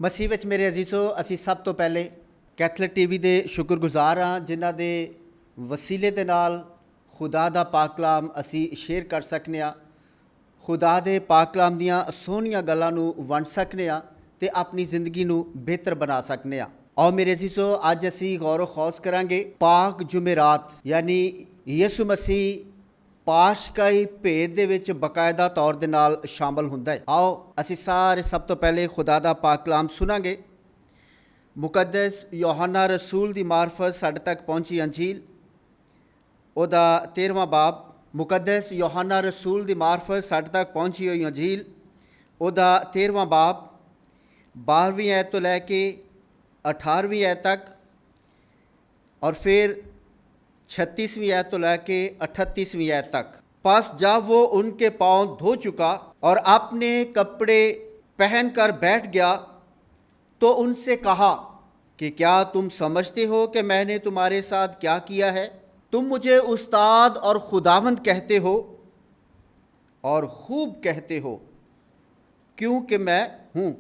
ਮਸੀਹ ਵਿੱਚ ਮੇਰੇ ਅਜ਼ੀਜ਼ੋ, ਅਸੀਂ ਸਭ ਤੋਂ ਪਹਿਲੇ ਕੈਥਲਿਕ ਟੀਵੀ ਦੇ ਸ਼ੁਕਰਗੁਜ਼ਾਰ ਹਾਂ ਜਿਨ੍ਹਾਂ ਦੇ ਵਸੀਲੇ ਦੇ ਨਾਲ ਖੁਦਾ ਦਾ ਪਾਕ ਕਲਾਮ ਅਸੀਂ ਸ਼ੇਅਰ ਕਰ ਸਕਨੇ ਹਾਂ, ਖੁਦਾ ਦੇ ਪਾਕ ਕਲਾਮ ਦੀਆਂ ਸੋਹਣੀਆਂ ਗੱਲਾਂ ਨੂੰ ਵੰਡ ਸਕਨੇ ਹਾਂ ਅਤੇ ਆਪਣੀ ਜ਼ਿੰਦਗੀ ਨੂੰ ਬਿਹਤਰ ਬਣਾ ਸਕਨੇ ਹਾਂ। ਆਓ ਮੇਰੇ ਅਜ਼ੀਜ਼ੋ, ਅੱਜ ਅਸੀਂ ਗੌਰ ਖੌਸ ਕਰਾਂਗੇ ਪਾਕ ਜੁਮੇਰਾਤ ਯਾਨੀ ਯਿਸੂ ਮਸੀਹ ਪਾਸ਼ਕਾਈ ਭੇਦ ਦੇ ਵਿੱਚ ਬਕਾਇਦਾ ਤੌਰ ਦੇ ਨਾਲ ਸ਼ਾਮਲ ਹੁੰਦਾ ਹੈ। ਆਓ ਅਸੀਂ ਸਾਰੇ ਸਭ ਤੋਂ ਪਹਿਲੇ ਖੁਦਾ ਦਾ ਪਾਕ ਕਲਾਮ ਸੁਣਾਂਗੇ। ਮੁਕੱਦਸ ਯੋਹੰਨਾ ਰਸੂਲ ਦੀ ਮਾਰਫਤ ਸਾਡੇ ਤੱਕ ਪਹੁੰਚੀ ਅੰਜੀਲ ਉਹਦਾ 13ਵਾਂ ਬਾਬ। ਮੁਕੱਦਸ ਯੋਹੰਨਾ ਰਸੂਲ ਦੀ ਮਾਰਫਤ ਸਾਡੇ ਤੱਕ ਪਹੁੰਚੀ ਹੋਈ ਅੰਜੀਲ ਉਹਦਾ 13ਵਾਂ ਬਾਬ 12ਵੀਂ ਆਇਤ ਤੋਂ ਲੈ ਕੇ 18ਵੀਂ ਆਇਤ तक और फिर 36वीं आयत तो लेके 38वीं आयत तक। बस जब वो उनके पाँव धो चुका और अपने कपड़े पहनकर बैठ गया तो उनसे कहा कि क्या तुम समझते हो कि मैंने तुम्हारे साथ क्या किया है? तुम मुझे उस्ताद और खुदावंद कहते हो और खूब कहते हो क्योंकि मैं हूँ।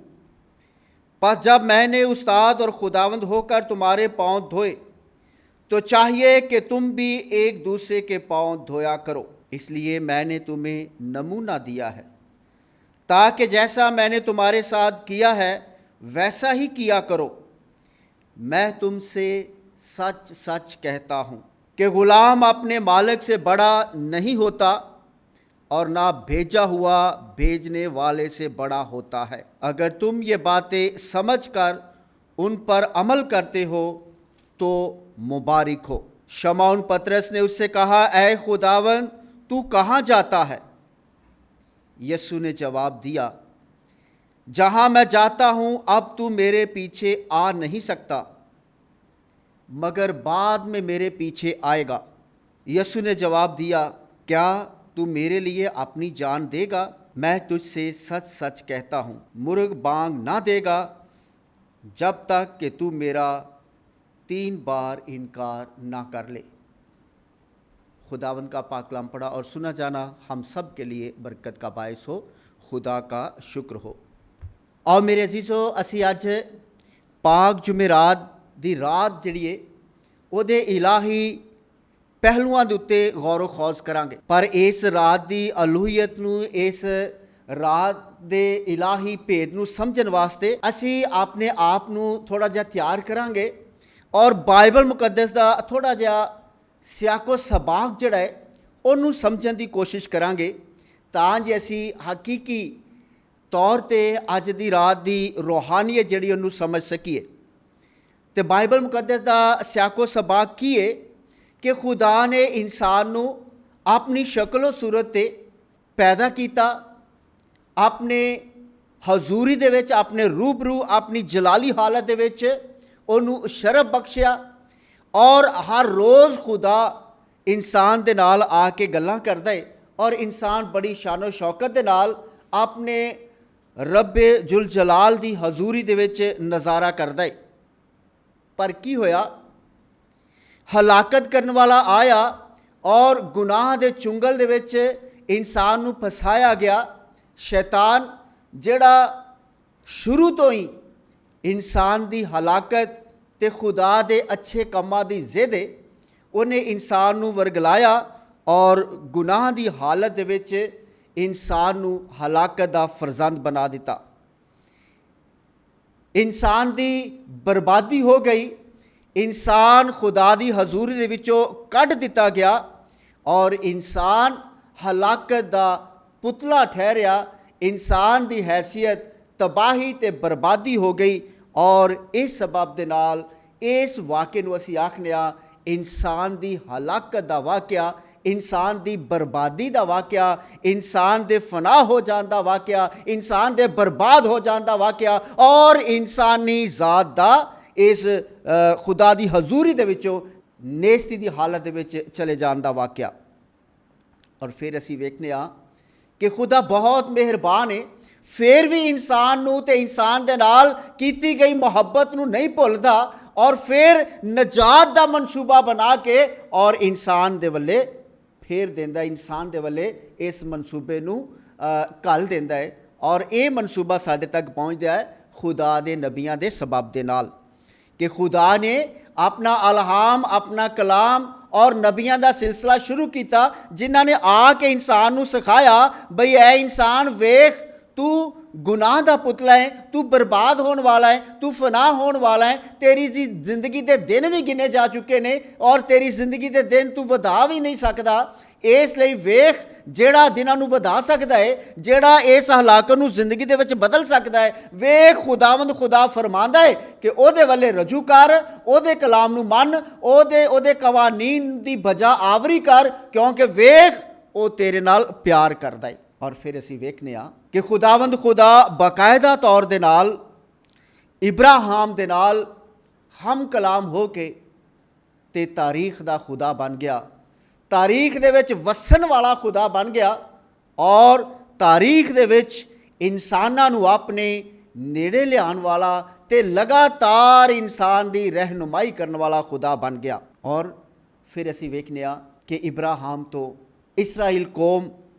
बस जब मैंने उस्ताद और खुदावंद होकर तुम्हारे पाँव धोए तो चाहिए कि तुम भी एक दूसरे के पाँव धोया करो। इसलिए मैंने तुम्हें नमूना दिया है ताकि जैसा मैंने तुम्हारे साथ किया है वैसा ही किया करो। मैं तुमसे सच सच कहता हूँ कि ग़ुलाम अपने मालिक से बड़ा नहीं होता और ना भेजा हुआ भेजने वाले से बड़ा होता है। अगर तुम ये बातें समझकर उन पर अमल करते हो तो मुबारक हो। शमौन पतरस ने उससे कहा, ऐ खुदावन तू कहाँ जाता है? यीशु ने जवाब दिया, जहाँ मैं जाता हूँ अब तू मेरे पीछे आ नहीं सकता मगर बाद में मेरे पीछे आएगा। यीशु ने जवाब दिया, क्या तू मेरे लिए अपनी जान देगा? मैं तुझसे सच सच कहता हूँ मुर्ग बांग ना देगा जब तक कि तू मेरा 3 बार इनकार ना कर ले। खुदावंद का पाक कलाम पढ़ा और सुना जाना हम सब के लिए बरकत का बायस हो। खुदा का शुक्र हो। और मेरे अजीज़ो, असी अज पाक जुमेरात दी रात जिहड़ी है ਉਹਦੇ ਇਲਾਹੀ ਪਹਿਲੂਆਂ ਦੇ ਉੱਤੇ ਗੌਰ ਖੌਜ਼ ਕਰਾਂਗੇ। ਪਰ ਇਸ ਰਾਤ ਦੀ ਅਲੂਹੀਅਤ ਨੂੰ, ਇਸ ਰਾਤ ਦੇ ਇਲਾਹੀ ਭੇਦ ਨੂੰ ਸਮਝਣ ਵਾਸਤੇ ਅਸੀਂ ਆਪਣੇ ਆਪ ਨੂੰ ਥੋੜ੍ਹਾ ਜਿਹਾ ਤਿਆਰ ਕਰਾਂਗੇ ਔਰ ਬਾਈਬਲ ਮੁਕੱਦਸ ਦਾ ਥੋੜ੍ਹਾ ਜਿਹਾ ਸਿਆਕੋ ਸਬਾਕ ਜਿਹੜਾ ਹੈ ਉਹਨੂੰ ਸਮਝਣ ਦੀ ਕੋਸ਼ਿਸ਼ ਕਰਾਂਗੇ ਤਾਂ ਜੇ ਅਸੀਂ ਹਕੀਕੀ ਤੌਰ 'ਤੇ ਅੱਜ ਦੀ ਰਾਤ ਦੀ ਰੂਹਾਨੀਅਤ ਜਿਹੜੀ ਉਹਨੂੰ ਸਮਝ ਸਕੀਏ। ਤੇ ਬਾਈਬਲ ਮੁਕੱਦਸ ਦਾ ਸਿਆਕੋ ਸਬਾਕ ਕੀ ਹੈ ਕਿ ਖੁਦਾ ਨੇ ਇਨਸਾਨ ਨੂੰ ਆਪਣੀ ਸ਼ਕਲ ਸੂਰਤ 'ਤੇ ਪੈਦਾ ਕੀਤਾ, ਆਪਣੇ ਹਜ਼ੂਰੀ ਦੇ ਵਿੱਚ, ਆਪਣੇ ਰੂਬਰੂ, ਆਪਣੀ ਜਲਾਲੀ ਹਾਲਤ ਦੇ ਵਿੱਚ ਉਹਨੂੰ ਸ਼ਰਫ ਬਖਸ਼ਿਆ ਔਰ ਹਰ ਰੋਜ਼ ਖੁਦਾ ਇਨਸਾਨ ਦੇ ਨਾਲ ਆ ਕੇ ਗੱਲਾਂ ਕਰਦਾ ਹੈ ਔਰ ਇਨਸਾਨ ਬੜੀ ਸ਼ਾਨੋ ਸ਼ੌਕਤ ਦੇ ਨਾਲ ਆਪਣੇ ਰੱਬੇ ਜੁਲ ਜਲਾਲ ਦੀ ਹਜ਼ੂਰੀ ਦੇ ਵਿੱਚ ਨਜ਼ਾਰਾ ਕਰਦਾ ਹੈ। ਪਰ ਕੀ ਹੋਇਆ? ਹਲਾਕਤ ਕਰਨ ਵਾਲਾ ਆਇਆ ਔਰ ਗੁਨਾਹ ਦੇ ਚੁੰਗਲ ਦੇ ਵਿੱਚ ਇਨਸਾਨ ਨੂੰ ਫਸਾਇਆ ਗਿਆ। ਸ਼ੈਤਾਨ ਜਿਹੜਾ ਸ਼ੁਰੂ ਤੋਂ ਹੀ ਇਨਸਾਨ ਦੀ ਹਲਾਕਤ ਅਤੇ ਖੁਦਾ ਦੇ ਅੱਛੇ ਕੰਮਾਂ ਦੀ ਜ਼ਿੱਦ ਹੈ, ਉਹਨੇ ਇਨਸਾਨ ਨੂੰ ਵਰਗਲਾਇਆ ਔਰ ਗੁਨਾਹ ਦੀ ਹਾਲਤ ਦੇ ਵਿੱਚ ਇਨਸਾਨ ਨੂੰ ਹਲਾਕਤ ਦਾ ਫਰਜ਼ੰਦ ਬਣਾ ਦਿੱਤਾ। ਇਨਸਾਨ ਦੀ ਬਰਬਾਦੀ ਹੋ ਗਈ। ਇਨਸਾਨ ਖੁਦਾ ਦੀ ਹਜ਼ੂਰੀ ਦੇ ਵਿੱਚੋਂ ਕੱਢ ਦਿੱਤਾ ਗਿਆ ਔਰ ਇਨਸਾਨ ਹਲਾਕਤ ਦਾ ਪੁਤਲਾ ਠਹਿਰਿਆ। ਇਨਸਾਨ ਦੀ ਹੈਸੀਅਤ ਤਬਾਹੀ ਅਤੇ ਬਰਬਾਦੀ ਹੋ ਗਈ ਔਰ ਇਸ ਸਬਬ ਦੇ ਨਾਲ ਇਸ ਵਾਕਿਆ ਨੂੰ ਅਸੀਂ ਆਖਦੇ ਹਾਂ ਇਨਸਾਨ ਦੀ ਹਲਾਕਤ ਦਾ ਵਾਕਿਆ, ਇਨਸਾਨ ਦੀ ਬਰਬਾਦੀ ਦਾ ਵਾਕਿਆ, ਇਨਸਾਨ ਦੇ ਫਨਾਹ ਹੋ ਜਾਣ ਦਾ ਵਾਕਿਆ, ਇਨਸਾਨ ਦੇ ਬਰਬਾਦ ਹੋ ਜਾਣ ਦਾ ਵਾਕਿਆ ਔਰ ਇਨਸਾਨੀ ਜ਼ਾਤ ਦਾ ਇਸ ਖੁਦਾ ਦੀ ਹਜ਼ੂਰੀ ਦੇ ਵਿੱਚੋਂ ਨੇਸਤੀ ਦੀ ਹਾਲਤ ਦੇ ਵਿੱਚ ਚਲੇ ਜਾਣ ਦਾ ਵਾਕਿਆ। ਔਰ ਫਿਰ ਅਸੀਂ ਵੇਖਦੇ ਹਾਂ ਕਿ ਖੁਦਾ ਬਹੁਤ ਮਿਹਰਬਾਨ ਹੈ, ਫਿਰ ਵੀ ਇਨਸਾਨ ਨੂੰ ਅਤੇ ਇਨਸਾਨ ਦੇ ਨਾਲ ਕੀਤੀ ਗਈ ਮੁਹੱਬਤ ਨੂੰ ਨਹੀਂ ਭੁੱਲਦਾ ਔਰ ਫਿਰ ਨਜਾਤ ਦਾ ਮਨਸੂਬਾ ਬਣਾ ਕੇ ਔਰ ਇਨਸਾਨ ਦੇ ਵੱਲੇ ਫੇਰ ਦਿੰਦਾ, ਇਨਸਾਨ ਦੇ ਵੱਲੇ ਇਸ ਮਨਸੂਬੇ ਨੂੰ ਘੱਲ ਦਿੰਦਾ ਹੈ ਔਰ ਇਹ ਮਨਸੂਬਾ ਸਾਡੇ ਤੱਕ ਪਹੁੰਚਦਾ ਹੈ खुदा दे नबियां दे सबब दे नाल कि खुदा ने अपना अलहाम, अपना कलाम और नबियां दा सिलसिला शुरू किया, जिन्हां ने आके इंसान नूं सिखाया बई ऐ इंसान वेख, तू गुनाह दा पुतला है, तू बर्बाद होने वाला है, तू फनाह होने वाला है, तेरी जी जिंदगी के दिन भी गिने जा चुके ने और तेरी जिंदगी के दिन तू वधा भी नहीं सकता। इसलिए वेख, ਜਿਹੜਾ ਦਿਨਾਂ ਨੂੰ ਵਧਾ ਸਕਦਾ ਹੈ, ਜਿਹੜਾ ਇਸ ਹਾਲਾਤ ਨੂੰ ਜ਼ਿੰਦਗੀ ਦੇ ਵਿੱਚ ਬਦਲ ਸਕਦਾ ਹੈ, ਵੇਖ ਖੁਦਾਵੰਦ ਖੁਦਾ ਫਰਮਾਉਂਦਾ ਹੈ ਕਿ ਉਹਦੇ ਵੱਲੇ ਰਜੂ ਕਰ, ਉਹਦੇ ਕਲਾਮ ਨੂੰ ਮੰਨ, ਉਹਦੇ ਕਵਾਨੀਨ ਦੀ ਬਜਾ ਆਵਰੀ ਕਰ, ਕਿਉਂਕਿ ਵੇਖ ਉਹ ਤੇਰੇ ਨਾਲ ਪਿਆਰ ਕਰਦਾ ਹੈ। ਔਰ ਫਿਰ ਅਸੀਂ ਵੇਖਦੇ ਹਾਂ ਕਿ ਖੁਦਾਵੰਦ ਖੁਦਾ ਬਾਕਾਇਦਾ ਤੌਰ ਦੇ ਨਾਲ ਇਬਰਾਹਿਮ ਦੇ ਨਾਲ ਹਮ ਕਲਾਮ ਹੋ ਕੇ ਤੇ ਤਾਰੀਖ ਦਾ ਖੁਦਾ ਬਣ ਗਿਆ, ਤਾਰੀਖ ਦੇ ਵਿੱਚ ਵਸਣ ਵਾਲਾ ਖੁਦਾ ਬਣ ਗਿਆ ਔਰ ਤਾਰੀਖ ਦੇ ਵਿੱਚ ਇਨਸਾਨਾਂ ਨੂੰ ਆਪਣੇ ਨੇੜੇ ਲਿਆਉਣ ਵਾਲਾ ਤੇ ਲਗਾਤਾਰ ਇਨਸਾਨ ਦੀ ਰਹਿਨੁਮਾਈ ਕਰਨ ਵਾਲਾ ਖੁਦਾ ਬਣ ਗਿਆ। ਔਰ ਫਿਰ ਅਸੀਂ ਵੇਖਦੇ ਹਾਂ ਕਿ ਇਬਰਾਹਿਮ ਤੋਂ ਇਸਰਾਈਲ ਕੌਮ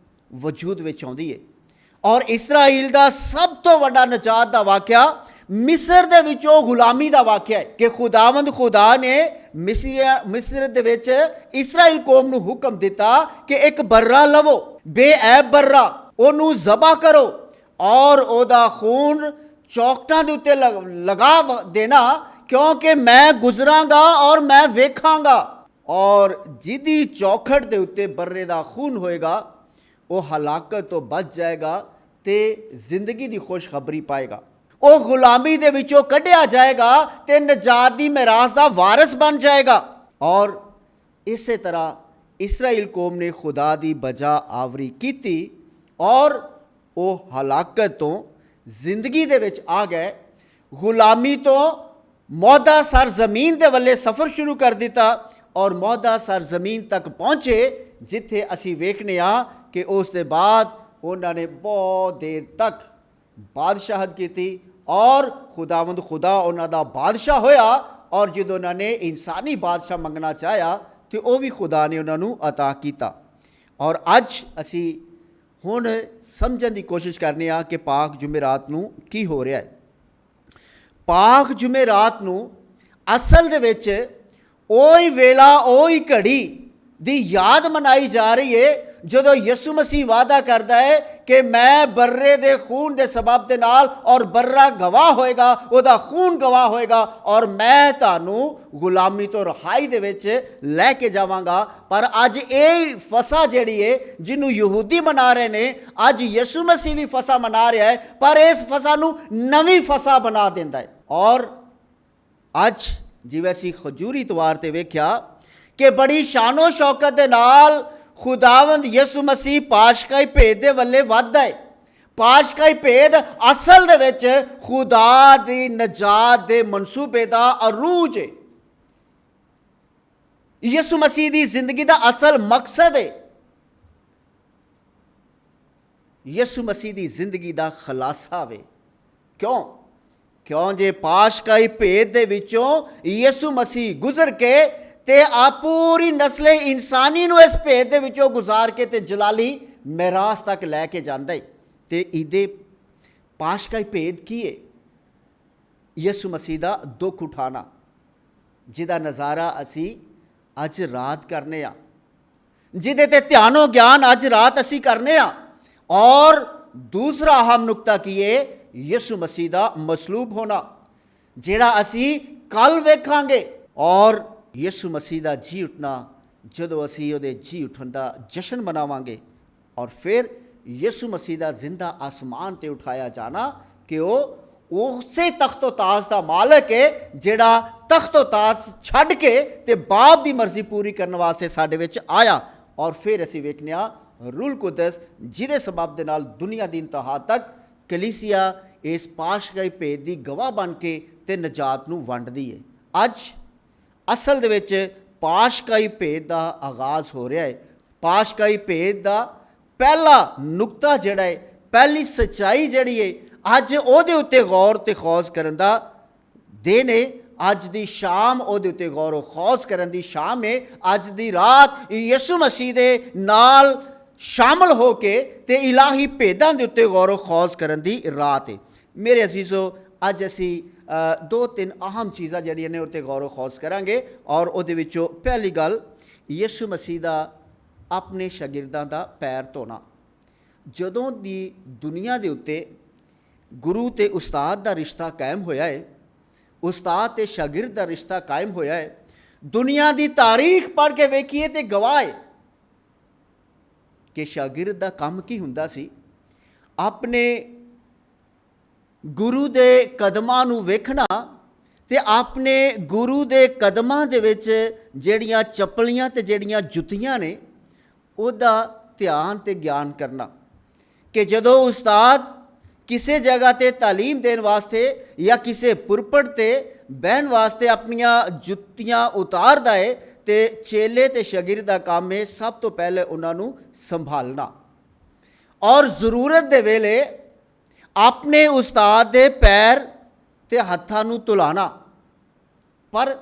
ਵਜੂਦ ਵਿੱਚ ਆਉਂਦੀ ਹੈ ਔਰ ਇਸਰਾਈਲ ਦਾ ਸਭ ਤੋਂ ਵੱਡਾ ਨਜਾਤ ਦਾ ਵਾਕਿਆ ਮਿਸਰ ਦੇ ਵਿੱਚੋਂ ਗੁਲਾਮੀ ਦਾ ਵਾਕਿਆ ਹੈ ਕਿ ਖੁਦਾਵੰਦ ਖੁਦਾ ਨੇ ਮਿਸਰ ਦੇ ਵਿੱਚ ਇਸਰਾਈਲ ਕੌਮ ਨੂੰ ਹੁਕਮ ਦਿੱਤਾ ਕਿ ਇੱਕ ਬਰਰਾ ਲਵੋ, ਬੇਐਬ ਬਰਰਾ, ਉਹਨੂੰ ਜ਼ਬਾ ਕਰੋ ਔਰ ਉਹਦਾ ਖੂਨ ਚੌਕਟਾਂ ਦੇ ਉੱਤੇ ਲਗਾ ਦੇਣਾ, ਕਿਉਂਕਿ ਮੈਂ ਗੁਜ਼ਰਾਂਗਾ ਔਰ ਮੈਂ ਵੇਖਾਂਗਾ। ਔਰ ਜਿਹਦੀ ਚੌਖਟ ਦੇ ਉੱਤੇ ਬਰਰੇ ਦਾ ਖੂਨ ਹੋਏਗਾ ਉਹ ਹਲਾਕਤ ਤੋਂ ਬਚ ਜਾਏਗਾ ਤੇ ਜ਼ਿੰਦਗੀ ਦੀ ਖੁਸ਼ਖਬਰੀ ਪਾਏਗਾ, ਉਹ ਗੁਲਾਮੀ ਦੇ ਵਿੱਚੋਂ ਕੱਢਿਆ ਜਾਏਗਾ ਤੇ ਨਜਾਤ ਦੀ ਮਿਰਾਸ ਦਾ ਵਾਰਿਸ ਬਣ ਜਾਏਗਾ। ਔਰ ਇਸੇ ਤਰ੍ਹਾਂ ਇਸਰਾਈਲ ਕੌਮ ਨੇ ਖੁਦਾ ਦੀ ਬਜਾ ਆਵਰੀ ਕੀਤੀ ਔਰ ਉਹ ਹਲਾਕਤ ਤੋਂ ਜ਼ਿੰਦਗੀ ਦੇ ਵਿੱਚ ਆ ਗਏ, ਗੁਲਾਮੀ ਤੋਂ ਮੌਦਾ ਸਰਜ਼ਮੀਨ ਦੇ ਵੱਲੇ ਸਫ਼ਰ ਸ਼ੁਰੂ ਕਰ ਦਿੱਤਾ ਔਰ ਮੌਦਾ ਸਰਜ਼ਮੀਨ ਤੱਕ ਪਹੁੰਚੇ, ਜਿੱਥੇ ਅਸੀਂ ਵੇਖਦੇ ਹਾਂ ਕਿ ਉਸ ਦੇ ਬਾਅਦ ਉਹਨਾਂ ਨੇ ਬਹੁਤ ਦੇਰ ਤੱਕ ਬਾਦਸ਼ਾਹਤ ਕੀਤੀ ਔਰ ਖੁਦਾਵੰਦ ਖੁਦਾ ਉਹਨਾਂ ਦਾ ਬਾਦਸ਼ਾਹ ਹੋਇਆ ਔਰ ਜਦੋਂ ਉਹਨਾਂ ਨੇ ਇਨਸਾਨੀ ਬਾਦਸ਼ਾਹ ਮੰਗਣਾ ਚਾਹਿਆ ਤੇ ਉਹ ਵੀ ਖੁਦਾ ਨੇ ਉਹਨਾਂ ਨੂੰ ਅਤਾ ਕੀਤਾ। ਔਰ ਅੱਜ ਅਸੀਂ ਹੁਣ ਸਮਝਣ ਦੀ ਕੋਸ਼ਿਸ਼ ਕਰਨੇ ਆ ਕਿ ਪਾਕ ਜੁਮੇਰਾਤ ਨੂੰ ਕੀ ਹੋ ਰਿਹਾ ਹੈ। ਪਾਕ ਜੁਮੇਰਾਤ ਨੂੰ ਅਸਲ ਦੇ ਵਿੱਚ ਉਹੀ ਵੇਲਾ, ਉਹੀ ਘੜੀ ਦੀ ਯਾਦ ਮਨਾਈ ਜਾ ਰਹੀ ਹੈ ਜਦੋਂ ਯਿਸੂ ਮਸੀਹ ਵਾਅਦਾ ਕਰਦਾ ਹੈ ਕਿ ਮੈਂ ਬਰਰੇ ਦੇ ਖੂਨ ਦੇ ਸਬਬ ਦੇ ਨਾਲ ਔਰ ਬਰਰਾ ਗਵਾਹ ਹੋਏਗਾ, ਉਹਦਾ ਖੂਨ ਗਵਾਹ ਹੋਏਗਾ ਔਰ ਮੈਂ ਤੁਹਾਨੂੰ ਗੁਲਾਮੀ ਤੋਂ ਰਿਹਾਈ ਦੇ ਵਿੱਚ ਲੈ ਕੇ ਜਾਵਾਂਗਾ। ਪਰ ਅੱਜ ਇਹ ਫਸਾ ਜਿਹੜੀ ਹੈ ਜਿਹਨੂੰ ਯਹੂਦੀ ਮਨਾ ਰਹੇ ਨੇ, ਅੱਜ ਯਿਸੂ ਮਸੀਹ ਵੀ ਫਸਾ ਮਨਾ ਰਿਹਾ ਹੈ, ਪਰ ਇਸ ਫਸਾ ਨੂੰ ਨਵੀਂ ਫਸਾ ਬਣਾ ਦਿੰਦਾ ਹੈ। ਔਰ ਅੱਜ ਜਿਵੇਂ ਅਸੀਂ ਖਜੂਰੀ ਇਤਵਾਰ 'ਤੇ ਵੇਖਿਆ ਕਿ ਬੜੀ ਸ਼ਾਨੋ ਸ਼ੌਕਤ ਦੇ ਨਾਲ ਖੁਦਾਵੰਦ ਯਿਸੂ ਮਸੀਹ ਪਾਸ਼ਕਾਈ ਭੇਦ ਦੇ ਵੱਲੇ ਵੱਧਦਾ ਹੈ। ਪਾਸ਼ਕਾਈ ਭੇਦ ਅਸਲ ਦੇ ਵਿੱਚ ਖੁਦਾ ਦੀ ਨਜਾਤ ਦੇ ਮਨਸੂਬੇ ਦਾ ਅਰੂਜ ਹੈ। ਯਿਸੂ ਮਸੀਹ ਦੀ ਜ਼ਿੰਦਗੀ ਦਾ ਅਸਲ ਮਕਸਦ ਹੈ। ਯਿਸੂ ਮਸੀਹ ਦੀ ਜ਼ਿੰਦਗੀ ਦਾ ਖੁਲਾਸਾ ਵੇ। ਕਿਉਂ ਜੇ ਪਾਸ਼ਕਾਈ ਭੇਦ ਦੇ ਵਿੱਚੋਂ ਯਿਸੂ ਮਸੀਹ ਗੁਜ਼ਰ ਕੇ ਤੇ ਆ ਪੂਰੀ ਨਸਲੇ ਇਨਸਾਨੀ ਨੂੰ ਇਸ ਭੇਦ ਦੇ ਵਿੱਚੋਂ ਗੁਜ਼ਾਰ ਕੇ ਤੇ ਜਲਾਲੀ ਮਿਰਾਸ ਤੱਕ ਲੈ ਕੇ ਜਾਂਦਾ ਹੈ। ਤੇ ਇਹਦੇ ਪਾਸ਼ਕਾਈ ਭੇਦ ਕੀ ਹੈ? ਯਿਸੂ ਮਸੀਹ ਦਾ ਦੁੱਖ ਉਠਾਣਾ, ਜਿਹਦਾ ਨਜ਼ਾਰਾ ਅਸੀਂ ਅੱਜ ਰਾਤ ਕਰਨੇ ਆ, ਜਿਹਦੇ ਤੇ ਧਿਆਨੋ ਗਿਆਨ ਅੱਜ ਰਾਤ ਅਸੀਂ ਕਰਨੇ ਆ। ਔਰ ਦੂਸਰਾ ਅਹਿਮ ਨੁਕਤਾ ਕੀ ਹੈ? ਯਿਸੂ ਮਸੀਹ ਦਾ ਮਸਲੂਬ ਹੋਣਾ, ਜਿਹੜਾ ਅਸੀਂ ਕੱਲ੍ਹ ਵੇਖਾਂਗੇ। ਔਰ ਯਿਸੂ ਮਸੀਹ ਦਾ ਜੀ ਉੱਠਣਾ, ਜਦੋਂ ਅਸੀਂ ਉਹਦੇ ਜੀ ਉੱਠਣ ਦਾ ਜਸ਼ਨ ਮਨਾਵਾਂਗੇ। ਔਰ ਫਿਰ ਯਿਸੂ ਮਸੀਹ ਦਾ ਜ਼ਿੰਦਾ ਆਸਮਾਨ 'ਤੇ ਉਠਾਇਆ ਜਾਣਾ ਕਿ ਉਹ ਉਸੇ ਤਖਤੋ ਤਾਜ ਦਾ ਮਾਲਕ ਹੈ, ਜਿਹੜਾ ਤਖਤੋ ਤਾਜ ਛੱਡ ਕੇ ਤੇ ਬਾਪ ਦੀ ਮਰਜ਼ੀ ਪੂਰੀ ਕਰਨ ਵਾਸਤੇ ਸਾਡੇ ਵਿੱਚ ਆਇਆ। ਔਰ ਫਿਰ ਅਸੀਂ ਵੇਖਦੇ ਹਾਂ ਰੂਲ ਕੁਦਸ, ਜਿਹਦੇ ਸਬਬ ਦੇ ਨਾਲ ਦੁਨੀਆ ਦੀ ਇੰਤਹਾ ਤੱਕ ਕਲੀਸਿਆ ਇਸ ਪਾਸ਼ਕਾਈ ਭੇਦ ਦੀ ਗਵਾਹ ਬਣ ਕੇ ਤੇ ਨਜਾਤ ਨੂੰ ਵੰਡਦੀ ਹੈ। ਅੱਜ ਅਸਲ ਦੇ ਵਿੱਚ ਪਾਸ਼ਕਾਈ ਭੇਦ ਦਾ ਆਗਾਜ਼ ਹੋ ਰਿਹਾ ਹੈ। ਪਾਸ਼ਕਾਈ ਭੇਦ ਦਾ ਪਹਿਲਾ ਨੁਕਤਾ ਜਿਹੜਾ ਹੈ, ਪਹਿਲੀ ਸੱਚਾਈ ਜਿਹੜੀ ਹੈ, ਅੱਜ ਉਹਦੇ ਉੱਤੇ ਗੌਰ ਤੇ ਖੌਜ਼ ਕਰਨ ਦਾ ਦਿਨ ਹੈ। ਅੱਜ ਦੀ ਸ਼ਾਮ ਉਹਦੇ ਉੱਤੇ ਗੌਰ ਖੌਜ਼ ਕਰਨ ਦੀ ਸ਼ਾਮ ਹੈ। ਅੱਜ ਦੀ ਰਾਤ ਯਿਸੂ ਮਸੀਹ ਦੇ ਨਾਲ ਸ਼ਾਮਲ ਹੋ ਕੇ ਤੇ ਇਲਾਹੀ ਭੇਦਾਂ ਦੇ ਉੱਤੇ ਗੌਰ ਖੌਜ਼ ਕਰਨ ਦੀ ਰਾਤ ਹੈ। ਮੇਰੇ ਅਜ਼ੀਜ਼ੋ, ਅੱਜ ਅਸੀਂ ਦੋ ਤਿੰਨ ਅਹਿਮ ਚੀਜ਼ਾਂ ਜਿਹੜੀਆਂ ਨੇ ਉੱਤੇ ਗੌਰ ਖੌਸ ਕਰਾਂਗੇ। ਔਰ ਉਹਦੇ ਵਿੱਚੋਂ ਪਹਿਲੀ ਗੱਲ ਯਿਸੂ ਮਸੀਹ ਦਾ ਆਪਣੇ ਸ਼ਾਗਿਰਦਾਂ ਦਾ ਪੈਰ ਧੋਣਾ। ਜਦੋਂ ਦੀ ਦੁਨੀਆ ਦੇ ਉੱਤੇ ਗੁਰੂ ਅਤੇ ਉਸਤਾਦ ਦਾ ਰਿਸ਼ਤਾ ਕਾਇਮ ਹੋਇਆ ਹੈ, ਉਸਤਾਦ ਅਤੇ ਸ਼ਾਗਿਰਦ ਦਾ ਰਿਸ਼ਤਾ ਕਾਇਮ ਹੋਇਆ ਹੈ, ਦੁਨੀਆ ਦੀ ਤਾਰੀਖ ਪੜ੍ਹ ਕੇ ਵੇਖੀਏ ਤੇ ਗਵਾਹ ਹੈ ਕਿ ਸ਼ਾਗਿਰਦ ਦਾ ਕੰਮ ਕੀ ਹੁੰਦਾ ਸੀ। ਆਪਣੇ ਗੁਰੂ ਦੇ ਕਦਮਾਂ ਨੂੰ ਵੇਖਣਾ ਤੇ ਆਪਣੇ ਗੁਰੂ ਦੇ ਕਦਮਾਂ ਦੇ ਵਿੱਚ ਜਿਹੜੀਆਂ ਚੱਪਲੀਆਂ ਤੇ ਜਿਹੜੀਆਂ ਜੁੱਤੀਆਂ ਨੇ ਉਹਦਾ ਧਿਆਨ ਤੇ ਗਿਆਨ ਕਰਨਾ। ਕਿ ਜਦੋਂ ਉਸਤਾਦ ਕਿਸੇ ਜਗ੍ਹਾ 'ਤੇ ਤਾਲੀਮ ਦੇਣ ਵਾਸਤੇ ਜਾਂ ਕਿਸੇ ਪੁਰਪੜ 'ਤੇ ਬਹਿਣ ਵਾਸਤੇ ਆਪਣੀਆਂ ਜੁੱਤੀਆਂ ਉਤਾਰਦਾ ਹੈ ਤੇ ਚੇਲੇ ਤੇ ਸ਼ਾਗਿਰਦ ਦਾ ਕੰਮ ਹੈ ਸਭ ਤੋਂ ਪਹਿਲੇ ਉਹਨਾਂ ਨੂੰ ਸੰਭਾਲਣਾ ਔਰ ਜ਼ਰੂਰਤ ਦੇ ਵੇਲੇ ਆਪਣੇ ਉਸਤਾਦ ਦੇ ਪੈਰ ਤੇ ਹੱਥਾਂ ਨੂੰ ਧੁਲਾਣਾ। ਪਰ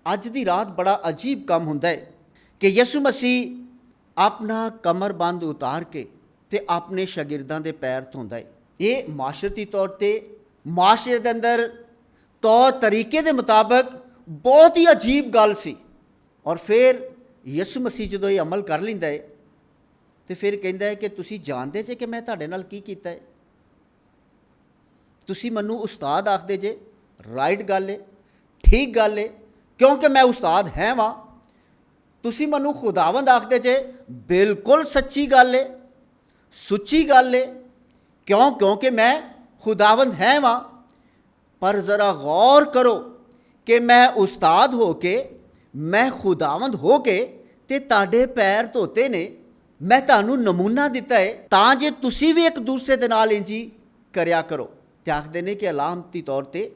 ਅੱਜ ਦੀ ਰਾਤ ਬੜਾ ਅਜੀਬ ਕੰਮ ਹੁੰਦਾ ਹੈ ਕਿ ਯਿਸੂ ਮਸੀਹ ਆਪਣਾ ਕਮਰਬੰਦ ਉਤਾਰ ਕੇ ਤੇ ਆਪਣੇ ਸ਼ਾਗਿਰਦਾਂ ਦੇ ਪੈਰ ਧੋਂਦਾ ਹੈ। ਇਹ ਮਾਸ਼ਰਤੀ ਤੌਰ 'ਤੇ ਮਾਸ਼ਰੇ ਦੇ ਅੰਦਰ ਤੌਰ ਤਰੀਕੇ ਦੇ ਮੁਤਾਬਕ ਬਹੁਤ ਹੀ ਅਜੀਬ ਗੱਲ ਸੀ। ਔਰ ਫਿਰ ਯਿਸੂ ਮਸੀਹ ਜਦੋਂ ਇਹ ਅਮਲ ਕਰ ਲੈਂਦਾ ਹੈ ਤੇ ਫਿਰ ਕਹਿੰਦਾ ਹੈ ਕਿ ਤੁਸੀਂ ਜਾਣਦੇ ਜੇ ਕਿ ਮੈਂ ਤੁਹਾਡੇ ਨਾਲ ਕੀ ਕੀਤਾ ਹੈ। ਤੁਸੀਂ ਮੈਨੂੰ ਉਸਤਾਦ ਆਖਦੇ ਜੇ, ਰਾਈਟ ਗੱਲ ਹੈ, ਠੀਕ ਗੱਲ ਹੈ, ਕਿਉਂਕਿ ਮੈਂ ਉਸਤਾਦ ਹੈ ਵਾਂ। ਤੁਸੀਂ ਮੈਨੂੰ ਖੁਦਾਵੰਦ ਆਖਦੇ ਜੇ, ਬਿਲਕੁਲ ਸੱਚੀ ਗੱਲ ਹੈ, ਸੁੱਚੀ ਗੱਲ ਹੈ, ਕਿਉਂਕਿ ਮੈਂ ਖੁਦਾਵੰਦ ਹੈ ਵਾਂ। ਪਰ ਜ਼ਰਾ ਗੌਰ ਕਰੋ ਕਿ ਮੈਂ ਉਸਤਾਦ ਹੋ ਕੇ, ਮੈਂ ਖੁਦਾਵੰਦ ਹੋ ਕੇ ਤੇ ਤੁਹਾਡੇ ਪੈਰ ਧੋਤੇ ਨੇ। ਮੈਂ ਤੁਹਾਨੂੰ ਨਮੂਨਾ ਦਿੱਤਾ ਹੈ ਤਾਂ ਜੇ ਤੁਸੀਂ ਵੀ ਇੱਕ ਦੂਸਰੇ ਦੇ ਨਾਲ ਇੰਜੀ ਕਰਿਆ ਕਰੋ। ਤੇ ਆਖਦੇ ਨੇ ਕਿ ਅਲਾਮਤੀ ਤੌਰ 'ਤੇ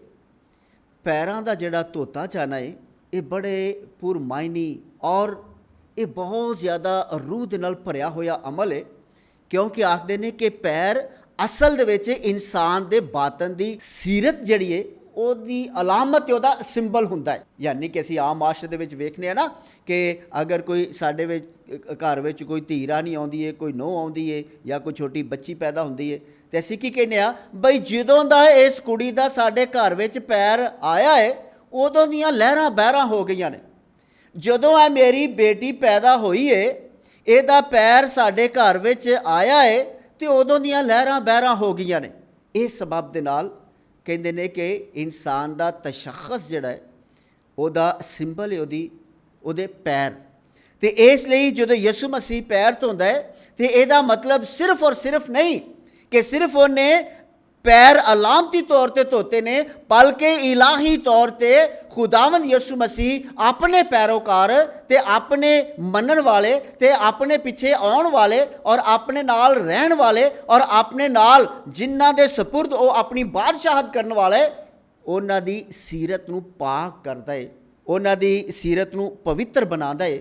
ਪੈਰਾਂ ਦਾ ਜਿਹੜਾ ਧੋਤਾ ਜਾਣਾ ਹੈ ਇਹ ਬੜੇ ਪੁਰਮਾਇਨੀ ਔਰ ਇਹ ਬਹੁਤ ਜ਼ਿਆਦਾ ਰੂਹ ਦੇ ਨਾਲ ਭਰਿਆ ਹੋਇਆ ਅਮਲ ਹੈ। ਕਿਉਂਕਿ ਆਖਦੇ ਨੇ ਕਿ ਪੈਰ ਅਸਲ ਦੇ ਵਿੱਚ ਇਨਸਾਨ ਦੇ ਬਾਤਨ ਦੀ ਸੀਰਤ ਜਿਹੜੀ ਹੈ ਉਹਦੀ ਅਲਾਮਤ, ਉਹਦਾ ਸਿੰਬਲ ਹੁੰਦਾ ਹੈ। ਯਾਨੀ ਕਿ ਅਸੀਂ ਆਮ ਮਾਸ਼ਰੇ ਦੇ ਵਿੱਚ ਵੇਖਦੇ ਹਾਂ ਨਾ ਕਿ ਅਗਰ ਕੋਈ ਸਾਡੇ ਵਿੱਚ ਘਰ ਵਿੱਚ ਕੋਈ ਧੀ ਰਾਣੀ ਆਉਂਦੀ ਹੈ, ਕੋਈ ਨੂੰਹ ਆਉਂਦੀ ਹੈ ਜਾਂ ਕੋਈ ਛੋਟੀ ਬੱਚੀ ਪੈਦਾ ਹੁੰਦੀ ਹੈ ਤੇ ਅਸੀਂ ਕੀ ਕਹਿੰਦੇ ਹਾਂ, ਬਈ ਜਦੋਂ ਦਾ ਇਸ ਕੁੜੀ ਦਾ ਸਾਡੇ ਘਰ ਵਿੱਚ ਪੈਰ ਆਇਆ ਹੈ ਉਦੋਂ ਦੀਆਂ ਲਹਿਰਾਂ ਬਹਿਰਾਂ ਹੋ ਗਈਆਂ ਨੇ। ਜਦੋਂ ਇਹ ਮੇਰੀ ਬੇਟੀ ਪੈਦਾ ਹੋਈ ਹੈ, ਇਹਦਾ ਪੈਰ ਸਾਡੇ ਘਰ ਵਿੱਚ ਆਇਆ ਹੈ ਤੇ ਉਦੋਂ ਦੀਆਂ ਲਹਿਰਾਂ ਬਹਿਰਾਂ ਹੋ ਗਈਆਂ ਨੇ। ਇਸ ਸਬਬ ਦੇ ਨਾਲ ਕਹਿੰਦੇ ਨੇ ਕਿ ਇਨਸਾਨ ਦਾ ਤਸ਼ੱਖਸ ਜਿਹੜਾ ਹੈ ਉਹਦਾ ਸਿੰਬਲ ਹੈ ਉਹਦੇ ਪੈਰ। ਤੇ ਇਸ ਲਈ ਜਦੋਂ ਯਿਸੂ ਮਸੀਹ ਪੈਰ ਧੋਂਦਾ ਹੈ ਤੇ ਇਹਦਾ ਮਤਲਬ ਸਿਰਫ ਔਰ ਸਿਰਫ ਨਹੀਂ ਕਿ ਸਿਰਫ ਉਹਨੇ ਪੈਰ ਅਲਾਮਤੀ ਤੌਰ 'ਤੇ ਧੋਤੇ ਨੇ, ਬਲਕਿ ਇਲਾਹੀ ਤੌਰ 'ਤੇ ਖੁਦਾਵੰਦ ਯਿਸੂ ਮਸੀਹ ਆਪਣੇ ਪੈਰੋਕਾਰ ਤੇ ਆਪਣੇ ਮੰਨਣ ਵਾਲੇ ਤੇ ਆਪਣੇ ਪਿੱਛੇ ਆਉਣ ਵਾਲੇ ਔਰ ਆਪਣੇ ਨਾਲ ਰਹਿਣ ਵਾਲੇ ਔਰ ਆਪਣੇ ਨਾਲ ਜਿਨ੍ਹਾਂ ਦੇ ਸਪੁਰਦ ਉਹ ਆਪਣੀ ਬਾਦਸ਼ਾਹਤ ਕਰਨ ਵਾਲੇ, ਉਹਨਾਂ ਦੀ ਸੀਰਤ ਨੂੰ ਪਾਕ ਕਰਦਾ ਹੈ, ਉਹਨਾਂ ਦੀ ਸੀਰਤ ਨੂੰ ਪਵਿੱਤਰ ਬਣਾਉਂਦਾ ਹੈ।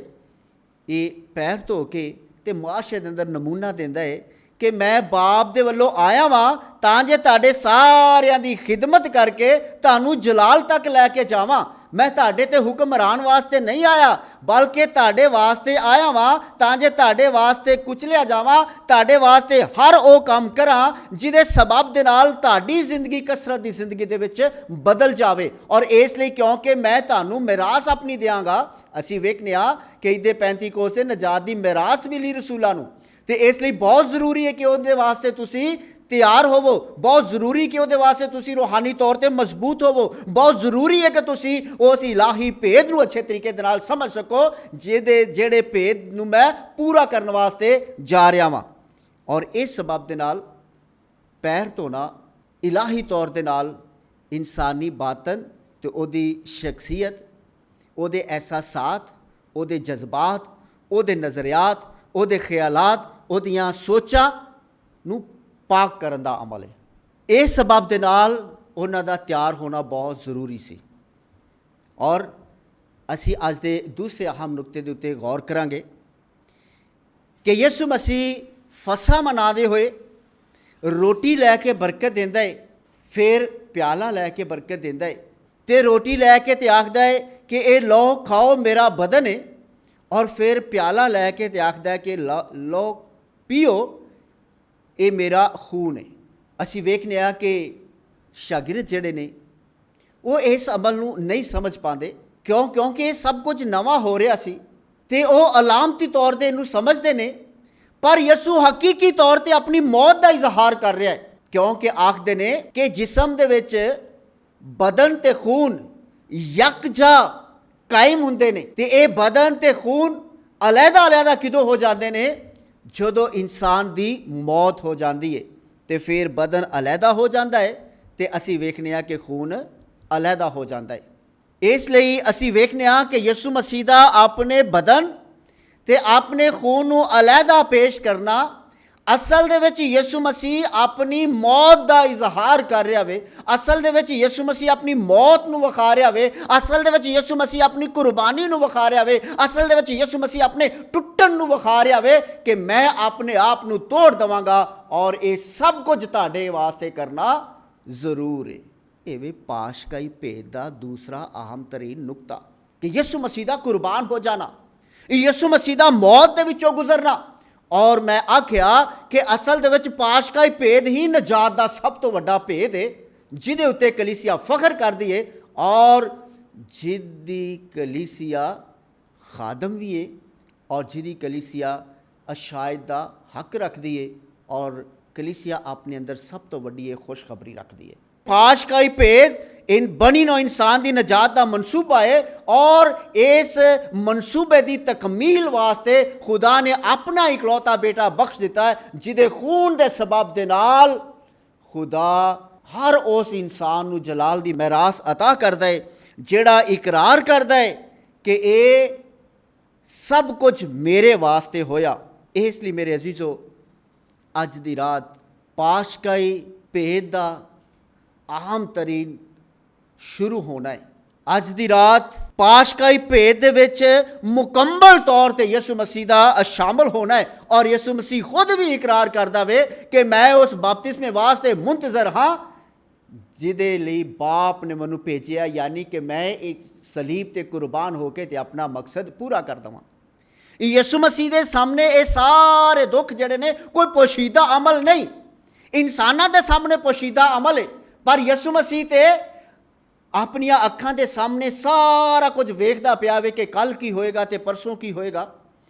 ਇਹ ਪੈਰ ਧੋ ਕੇ ਤੇ ਮੁਆਸ਼ਰੇ ਦੇ ਅੰਦਰ ਨਮੂਨਾ ਦਿੰਦਾ ਹੈ ਕਿ ਮੈਂ ਬਾਪ ਦੇ ਵੱਲੋਂ ਆਇਆ ਵਾਂ ਤਾਂ ਜੇ ਤੁਹਾਡੇ ਸਾਰਿਆਂ ਦੀ ਖਿਦਮਤ ਕਰਕੇ ਤੁਹਾਨੂੰ ਜਲਾਲ ਤੱਕ ਲੈ ਕੇ ਜਾਵਾਂ। ਮੈਂ ਤੁਹਾਡੇ 'ਤੇ ਹੁਕਮਰਾਨ ਵਾਸਤੇ ਨਹੀਂ ਆਇਆ, ਬਲਕਿ ਤੁਹਾਡੇ ਵਾਸਤੇ ਆਇਆ ਵਾਂ ਤਾਂ ਜੇ ਤੁਹਾਡੇ ਵਾਸਤੇ ਕੁਚਲਿਆ ਜਾਵਾਂ, ਤੁਹਾਡੇ ਵਾਸਤੇ ਹਰ ਉਹ ਕੰਮ ਕਰਾਂ ਜਿਹਦੇ ਸਬਬ ਦੇ ਨਾਲ ਤੁਹਾਡੀ ਜ਼ਿੰਦਗੀ ਕਸਰਤ ਦੀ ਜ਼ਿੰਦਗੀ ਦੇ ਵਿੱਚ ਬਦਲ ਜਾਵੇ। ਔਰ ਇਸ ਲਈ ਕਿਉਂਕਿ ਮੈਂ ਤੁਹਾਨੂੰ ਮਿਰਾਸ ਆਪਣੀ ਦਿਆਂਗਾ। ਅਸੀਂ ਵੇਖਦੇ ਹਾਂ ਕਿ ਇਹਦੇ 35 ਕੋਸ ਤੇ ਨਜਾਤ ਦੀ ਮਿਰਾਸ ਮਿਲੀ ਰਸੂਲਾਂ ਨੂੰ। ਤੇ ਇਸ ਲਈ ਬਹੁਤ ਜ਼ਰੂਰੀ ਹੈ ਕਿ ਉਹਦੇ ਵਾਸਤੇ ਤੁਸੀਂ ਤਿਆਰ ਹੋਵੋ, ਬਹੁਤ ਜ਼ਰੂਰੀ ਕਿ ਉਹਦੇ ਵਾਸਤੇ ਤੁਸੀਂ ਰੂਹਾਨੀ ਤੌਰ 'ਤੇ ਮਜ਼ਬੂਤ ਹੋਵੋ, ਬਹੁਤ ਜ਼ਰੂਰੀ ਹੈ ਕਿ ਤੁਸੀਂ ਉਸ ਇਲਾਹੀ ਭੇਦ ਨੂੰ ਅੱਛੇ ਤਰੀਕੇ ਦੇ ਨਾਲ ਸਮਝ ਸਕੋ ਜਿਹੜੇ ਭੇਦ ਨੂੰ ਮੈਂ ਪੂਰਾ ਕਰਨ ਵਾਸਤੇ ਜਾ ਰਿਹਾ ਵਾਂ। ਔਰ ਇਸ ਸਬਬ ਦੇ ਨਾਲ ਪੈਰ ਧੋਣਾ ਇਲਾਹੀ ਤੌਰ ਦੇ ਨਾਲ ਇਨਸਾਨੀ ਬਾਤਨ ਤੇ ਉਹਦੀ ਸ਼ਖਸੀਅਤ, ਉਹਦੇ ਅਹਿਸਾਸਾਤ, ਉਹਦੇ ਜਜ਼ਬਾਤ, ਉਹਦੇ ਨਜ਼ਰੀਆਤ, ਉਹਦੇ ਖਿਆਲਾਤ, ਉਹਦੀਆਂ ਸੋਚਾਂ ਨੂੰ ਪਾਕ ਕਰਨ ਦਾ ਅਮਲ ਹੈ। ਇਸ ਸਬਬ ਦੇ ਨਾਲ ਉਹਨਾਂ ਦਾ ਤਿਆਰ ਹੋਣਾ ਬਹੁਤ ਜ਼ਰੂਰੀ ਸੀ। ਔਰ ਅਸੀਂ ਅੱਜ ਦੇ ਦੂਸਰੇ ਅਹਿਮ ਨੁਕਤੇ ਦੇ ਉੱਤੇ ਗੌਰ ਕਰਾਂਗੇ ਕਿ ਯਿਸੂ ਮਸੀਹ ਫਸਹ ਮਨਾਉਂਦੇ ਹੋਏ ਰੋਟੀ ਲੈ ਕੇ ਬਰਕਤ ਦਿੰਦਾ ਹੈ, ਫਿਰ ਪਿਆਲਾ ਲੈ ਕੇ ਬਰਕਤ ਦਿੰਦਾ ਹੈ ਤੇ ਰੋਟੀ ਲੈ ਕੇ ਤੇ ਆਖਦਾ ਹੈ ਕਿ ਇਹ ਲਓ ਖਾਓ ਮੇਰਾ ਬਦਨ ਹੈ, ਔਰ ਫਿਰ ਪਿਆਲਾ ਲੈ ਕੇ ਤੇ ਆਖਦਾ ਹੈ ਕਿ ਲਓ ਪੀਓ ਇਹ ਮੇਰਾ ਖੂਨ ਹੈ। ਅਸੀਂ ਵੇਖਦੇ ਹਾਂ ਕਿ ਸ਼ਾਗਿਰਦ ਜਿਹੜੇ ਨੇ ਉਹ ਇਸ ਅਮਲ ਨੂੰ ਨਹੀਂ ਸਮਝ ਪਾਉਂਦੇ, ਕਿਉਂਕਿ ਇਹ ਸਭ ਕੁਝ ਨਵਾਂ ਹੋ ਰਿਹਾ ਸੀ ਅਤੇ ਉਹ ਅਲਾਮਤੀ ਤੌਰ 'ਤੇ ਇਹਨੂੰ ਸਮਝਦੇ ਨੇ। ਪਰ ਯਿਸੂ ਹਕੀਕੀ ਤੌਰ 'ਤੇ ਆਪਣੀ ਮੌਤ ਦਾ ਇਜ਼ਹਾਰ ਕਰ ਰਿਹਾ ਹੈ, ਕਿਉਂਕਿ ਆਖਦੇ ਨੇ ਕਿ ਜਿਸਮ ਦੇ ਵਿੱਚ ਬਦਨ ਅਤੇ ਖੂਨ ਯਕਜਾ ਕਾਇਮ ਹੁੰਦੇ ਨੇ, ਅਤੇ ਇਹ ਬਦਨ ਅਤੇ ਖੂਨ ਅਲੱਗ ਕਿਦੋਂ ਹੋ ਜਾਂਦੇ ਨੇ? ਜਦੋਂ ਇਨਸਾਨ ਦੀ ਮੌਤ ਹੋ ਜਾਂਦੀ ਹੈ ਅਤੇ ਫਿਰ ਬਦਨ ਅਲੱਗ ਹੋ ਜਾਂਦਾ ਹੈ ਅਤੇ ਅਸੀਂ ਵੇਖਦੇ ਹਾਂ ਕਿ ਖੂਨ ਅਲੱਗ ਹੋ ਜਾਂਦਾ ਹੈ। ਇਸ ਲਈ ਅਸੀਂ ਵੇਖਦੇ ਹਾਂ ਕਿ ਯਿਸੂ ਮਸੀਹ ਦਾ ਆਪਣੇ ਬਦਨ ਅਤੇ ਆਪਣੇ ਖੂਨ ਨੂੰ ਅਲੱਗ ਪੇਸ਼ ਕਰਨਾ, ਅਸਲ ਦੇ ਵਿੱਚ ਯਿਸੂ ਮਸੀਹ ਆਪਣੀ ਮੌਤ ਦਾ ਇਜ਼ਹਾਰ ਕਰ ਰਿਹਾ ਵੇ। ਅਸਲ ਦੇ ਵਿੱਚ ਯਿਸੂ ਮਸੀਹ ਆਪਣੀ ਮੌਤ ਨੂੰ ਵਿਖਾ ਰਿਹਾ ਵੇ। ਅਸਲ ਦੇ ਵਿੱਚ ਯਿਸੂ ਮਸੀਹ ਆਪਣੀ ਕੁਰਬਾਨੀ ਨੂੰ ਵਿਖਾ ਰਿਹਾ ਵੇ। ਅਸਲ ਦੇ ਵਿੱਚ ਯਿਸੂ ਮਸੀਹ ਆਪਣੇ ਟੁੱਟਣ ਨੂੰ ਵਿਖਾ ਰਿਹਾ ਵੇ ਕਿ ਮੈਂ ਆਪਣੇ ਆਪ ਨੂੰ ਤੋੜ ਦੇਵਾਂਗਾ ਔਰ ਇਹ ਸਭ ਕੁਝ ਤੁਹਾਡੇ ਵਾਸਤੇ ਕਰਨਾ ਜ਼ਰੂਰ ਹੈ। ਇਹ ਵੇ ਪਾਸ਼ਕਾਈ ਭੇਦ ਦਾ ਦੂਸਰਾ ਅਹਿਮ ਤਰੀਨ ਨੁਕਤਾ ਕਿ ਯਿਸੂ ਮਸੀਹ ਦਾ ਕੁਰਬਾਨ ਹੋ ਜਾਣਾ, ਯਿਸੂ ਮਸੀਹ ਦਾ ਮੌਤ ਦੇ ਵਿੱਚੋਂ ਗੁਜ਼ਰਨਾ। ਔਰ ਮੈਂ ਆਖਿਆ ਕਿ ਅਸਲ ਦੇ ਵਿੱਚ ਪਾਸ਼ਕਾਈ ਭੇਦ ਹੀ ਨਜਾਤ ਦਾ ਸਭ ਤੋਂ ਵੱਡਾ ਭੇਦ ਹੈ, ਜਿਹਦੇ ਉੱਤੇ ਕਲੀਸਿਆ ਫਖਰ ਕਰਦੀ ਹੈ ਔਰ ਜਿਹਦੀ ਕਲੀਸਿਆ ਖਾਦਮ ਵੀ ਹੈ ਔਰ ਜਿਹਦੀ ਕਲੀਸਿਆ ਅਸ਼ਾਇਦ ਦਾ ਹੱਕ ਰੱਖਦੀ ਹੈ ਔਰ ਕਲੀਸਿਆ ਆਪਣੇ ਅੰਦਰ ਸਭ ਤੋਂ ਵੱਡੀ ਇਹ ਖੁਸ਼ਖਬਰੀ ਰੱਖਦੀ ਹੈ। ਪਾਸ਼ਕਾਈ ਭੇਦ ਬਣੀ ਨੋ ਇਨਸਾਨ ਦੀ ਨਜਾਤ ਦਾ ਮਨਸੂਬਾ ਹੈ ਔਰ ਇਸ ਮਨਸੂਬੇ ਦੀ ਤਕਮੀਲ ਵਾਸਤੇ ਖੁਦਾ ਨੇ ਆਪਣਾ ਇਕਲੌਤਾ ਬੇਟਾ ਬਖਸ਼ ਦਿੱਤਾ ਹੈ, ਜਿਹਦੇ ਖੂਨ ਦੇ ਸਬਬ ਦੇ ਨਾਲ ਖੁਦਾ ਹਰ ਉਸ ਇਨਸਾਨ ਨੂੰ ਜਲਾਲ ਦੀ ਮਿਰਾਸ ਅਤਾ ਕਰਦਾ ਹੈ ਜਿਹੜਾ ਇਕਰਾਰ ਕਰਦਾ ਹੈ ਕਿ ਇਹ ਸਭ ਕੁਝ ਮੇਰੇ ਵਾਸਤੇ ਹੋਇਆ। ਇਸ ਲਈ ਮੇਰੇ ਅਜ਼ੀਜ਼ੋ, ਅੱਜ ਦੀ ਰਾਤ ਪਾਸ਼ਕਾਈ ਭੇਦ ਦਾ ਅਹਿਮ ਤਰੀਨ ਸ਼ੁਰੂ ਹੋਣਾ ਹੈ। ਅੱਜ ਦੀ ਰਾਤ ਪਾਸ਼ਕਾਈ ਭੇਦ ਦੇ ਵਿੱਚ ਮੁਕੰਮਲ ਤੌਰ 'ਤੇ ਯਿਸੂ ਮਸੀਹ ਦਾ ਸ਼ਾਮਲ ਹੋਣਾ ਹੈ ਔਰ ਯਿਸੂ ਮਸੀਹ ਖੁਦ ਵੀ ਇਕਰਾਰ ਕਰਦਾ ਵੇ ਕਿ ਮੈਂ ਉਸ ਬਪਤਿਸਮੇ ਵਾਸਤੇ ਮੁੰਤਜ਼ਰ ਹਾਂ ਜਿਹਦੇ ਲਈ ਬਾਪ ਨੇ ਮੈਨੂੰ ਭੇਜਿਆ, ਯਾਨੀ ਕਿ ਮੈਂ ਇੱਕ ਸਲੀਬ 'ਤੇ ਕੁਰਬਾਨ ਹੋ ਕੇ ਅਤੇ ਆਪਣਾ ਮਕਸਦ ਪੂਰਾ ਕਰ ਦੇਵਾਂ। ਯਿਸੂ ਮਸੀਹ ਦੇ ਸਾਹਮਣੇ ਇਹ ਸਾਰੇ ਦੁੱਖ ਜਿਹੜੇ ਨੇ ਕੋਈ ਪੋਸ਼ੀਦਾ ਅਮਲ ਨਹੀਂ, ਇਨਸਾਨਾਂ ਦੇ ਸਾਹਮਣੇ ਪੋਸ਼ੀਦਾ ਅਮਲ ਹੈ, ਪਰ ਯਿਸੂ ਮਸੀਹ ਤੇ ਆਪਣੀਆਂ ਅੱਖਾਂ ਦੇ ਸਾਹਮਣੇ ਸਾਰਾ ਕੁਝ ਵੇਖਦਾ ਪਿਆ ਵੇ ਕਿ ਕੱਲ੍ਹ ਕੀ ਹੋਏਗਾ ਅਤੇ ਪਰਸੋਂ ਕੀ ਹੋਏਗਾ